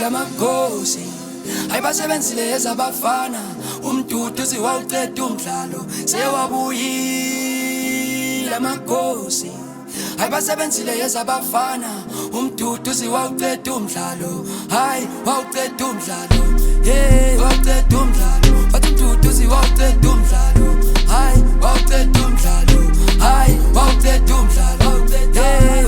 amakhosi ayibasebenzile ezabafana umdudu siwawuceda umdlalo sewabuyile amakhosi ayibasebenzile ezabafana umdudu siwawuceda umdlalo hayi wawuceda umdlalo hey wawuceda umdlalo bathi umdudu siwawuceda umdlalo hayi wawuceda umdlalo hayi wawuceda umdlalo hey